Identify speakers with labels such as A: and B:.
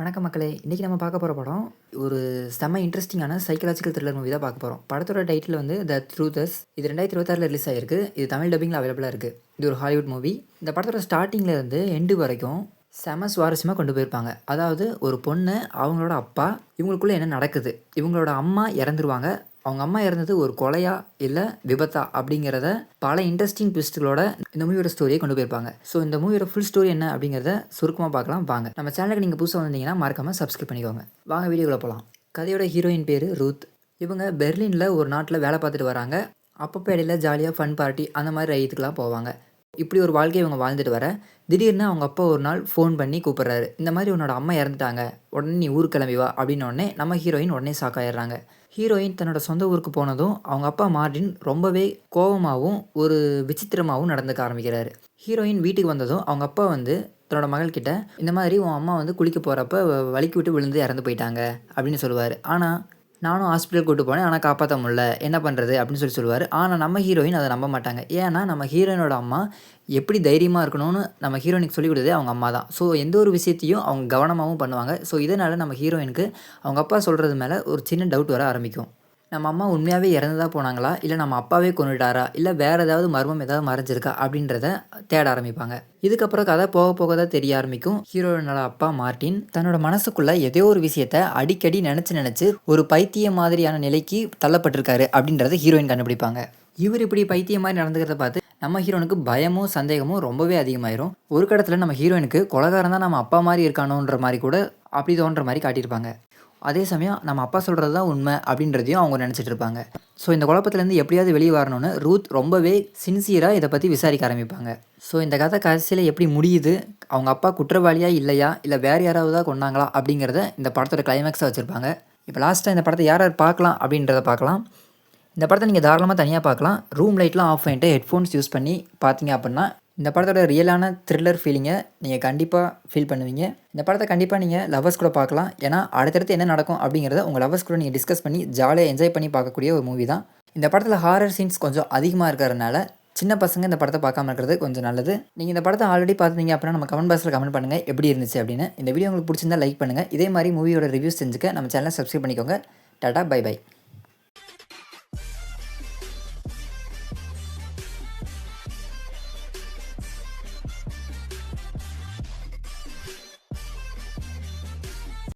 A: வணக்கம் மக்களே! இன்றைக்கி நம்ம பார்க்க போகிற படம் ஒரு செம்ம இன்ட்ரெஸ்டிங்கான சைக்காலஜிக்கல் த்ரில்லர் மூவி தான் பார்க்க போகிறோம். படத்தோட டைட்டில் வந்து த ட்ரூத்தர்ஸ். இது 2026 ரிலீஸ் ஆகிருக்கு. இது தமிழ் டப்பிங்கில் அவைலபிளாக இருக்குது. இது ஒரு ஹாலிவுட் மூவி. இந்த படத்தோட ஸ்டார்டிங்கில் இருந்து எண்டு வரைக்கும் செம சுவாரஸ்யமாக கொண்டு போயிருப்பாங்க. அதாவது ஒரு பொண்ணு, அவங்களோட அப்பா, இவங்களுக்குள்ளே என்ன நடக்குது, இவங்களோட அம்மா இறந்துருவாங்க. அவங்க அம்மா இறந்தது ஒரு கொலையா இல்லை விபத்தா அப்படிங்கிறத பல இன்ட்ரெஸ்டிங் ட்விஸ்ட்டுகளோட இந்த மூவியோட ஸ்டோரியை கொண்டு போயிருப்பாங்க. ஸோ இந்த மூவியோட ஃபுல் ஸ்டோரி என்ன அப்படிங்கிறத சுருக்கமாக பார்க்கலாம் வாங்க. நம்ம சேனலுக்கு நீங்கள் புதுசாக வந்தீங்கன்னா மறக்காமல் சப்ஸ்கிரைப் பண்ணிக்கோங்க. வாங்க வீடியோவில் போகலாம். கதையோட ஹீரோயின் பேர் ரூத். இவங்க பெர்லினில் ஒரு நாட்டில் வேலை பார்த்துட்டு வராங்க. அப்பப்போ இடையில ஜாலியாக ஃபன் பார்ட்டி அந்த மாதிரி ரைத்துக்கெலாம் போவாங்க. இப்படி ஒரு வாழ்க்கையை இவங்க வாழ்ந்துட்டு வர திடீர்னு அவங்க அப்பா ஒரு நாள் ஃபோன் பண்ணி கூப்பிட்றாரு. இந்த மாதிரி உன்னோட அம்மா இறந்துட்டாங்க, உடனே நீ ஊருக்கு கிளம்பி வா அப்படின்னோடனே நம்ம ஹீரோயின் உடனே ஷாக் ஆயிடுறாங்க. ஹீரோயின் தன்னோட சொந்த ஊருக்கு போனதும் அவங்க அப்பா மார்டின் ரொம்பவே கோபமாகவும் ஒரு விசித்திரமாகவும் நடந்துக்க ஆரம்பிக்கிறாரு. ஹீரோயின் வீட்டுக்கு வந்ததும் அவங்க அப்பா வந்து தன்னோட மகள்கிட்ட இந்த மாதிரி உன் அம்மா வந்து குளிக்க போகிறப்ப வலிக்கு விட்டு விழுந்து இறந்து போயிட்டாங்க அப்படின்னு சொல்லுவார். ஆனால் நானும் ஹாஸ்பிட்டல் கூட்டு போனேன், ஆனால் காப்பாற்ற முடியல, என்ன பண்ணுறது அப்படின்னு சொல்லுவார். ஆனால் நம்ம ஹீரோயின் அதை நம்ப மாட்டாங்க. ஏன்னா நம்ம ஹீரோயினோட அம்மா எப்படி தைரியமாக இருக்கணும்னு நம்ம ஹீரோயினுக்கு சொல்லிக் கொடுத்ததே அவங்க அம்மா தான். ஸோ எந்த ஒரு விஷயத்தையும் அவங்க கவனமாகவும் பண்ணுவாங்க. ஸோ இதனால் நம்ம ஹீரோயினுக்கு அவங்க அப்பா சொல்கிறது மேலே ஒரு சின்ன டவுட் வர ஆரம்பிக்கும். நம்ம அம்மா உண்மையாகவே இறந்து தான் போனாங்களா, இல்லை நம்ம அப்பாவே கொண்டுட்டாரா, இல்லை வேறு ஏதாவது மர்மம் ஏதாவது மறைஞ்சிருக்கா அப்படின்றத தேட ஆரம்பிப்பாங்க. இதுக்கப்புறம் கதை போக போக தான் தெரிய ஆரம்பிக்கும். ஹீரோயினோட அப்பா மார்டின் தன்னோட மனசுக்குள்ளே ஏதோ ஒரு விஷயத்த அடிக்கடி நினச்சி ஒரு பைத்தியம் மாதிரியான நிலைக்கு தள்ளப்பட்டிருக்காரு அப்படின்றத ஹீரோயின் கண்டுபிடிப்பாங்க. இவர் இப்படி பைத்தியம் மாதிரி நடந்துக்கிறத பார்த்து நம்ம ஹீரோனுக்கு பயமும் சந்தேகமும் ரொம்பவே அதிகமாயிரும். ஒரு கடத்தில் நம்ம ஹீரோயினுக்கு கொலைகாரன் தான் நம்ம அப்பா மாதிரி இருக்கானோன்ற மாதிரி கூட அப்படி தோன்ற மாதிரி காட்டியிருப்பாங்க. அதே சமயம் நம்ம அப்பா சொல்கிறது தான் உண்மை அப்படின்றதையும் அவங்க நினச்சிட்டு இருப்பாங்க. ஸோ இந்த குழப்பத்துலேருந்து எப்படியாவது வெளியே வரணும்னு ரூத் ரொம்பவே சின்சியராக இதை பற்றி விசாரிக்க ஆரம்பிப்பாங்க. ஸோ இந்த கதை கடைசியில் எப்படி முடியுது, அவங்க அப்பா குற்றவாளியா இல்லையா, இல்லை வேறு யாராவது தான் கொண்டாங்களா அப்படிங்கிறத இந்த படத்தோட கிளைமேக்ஸாக வச்சுருப்பாங்க. இப்போ லாஸ்ட்டாக இந்த படத்தை யார் யார் பார்க்கலாம் அப்படின்றத பார்க்கலாம். இந்த படத்தை நீங்கள் தாராளமாக தனியாக பார்க்கலாம். ரூம் லைட்லாம் ஆஃப் பண்ணிட்டு ஹெட்ஃபோன்ஸ் யூஸ் பண்ணி பார்த்தீங்க அப்படின்னா இந்த படத்தோட ரியலான த்ரில்லர் ஃபீலிங்கை நீங்கள் கண்டிப்பாக ஃபீல் பண்ணுவீங்க. இந்த படத்தை கண்டிப்பாக நீங்கள் லவர்ஸ் கூட பார்க்கலாம். ஏன்னா அடுத்தடுத்து என்ன நடக்கும் அப்படிங்கிறத உங்கள் லவர்ஸ் கூட நீங்கள் டிஸ்கஸ் பண்ணி ஜாலியாக என்ஜாய் பண்ணி பார்க்கக்கூடிய ஒரு மூவி தான். இந்த படத்தில் ஹாரர் சீன்ஸ் கொஞ்சம் அதிகமாக இருக்கிறதுனால சின்ன பசங்க இந்த படத்தை பார்க்காம இருக்கிறது கொஞ்சம் நல்லது. நீங்கள் இந்த படத்தை ஆல்ரெடி பார்த்துட்டீங்க அப்படின்னா நம்ம கமெண்ட் பாக்ஸில் கமெண்ட் பண்ணுங்கள் எப்படி இருந்துச்சு அப்படின்னு. இந்த வீடியோ உங்களுக்கு பிடிச்சிருந்தா லைக் பண்ணுங்கள். இதே மாதிரி மூவியோட ரிவ்யூஸ் செஞ்சுக்க நம்ம சேனலை சப்ஸ்கிரைப் பண்ணிக்கோங்க. Tata, bye by.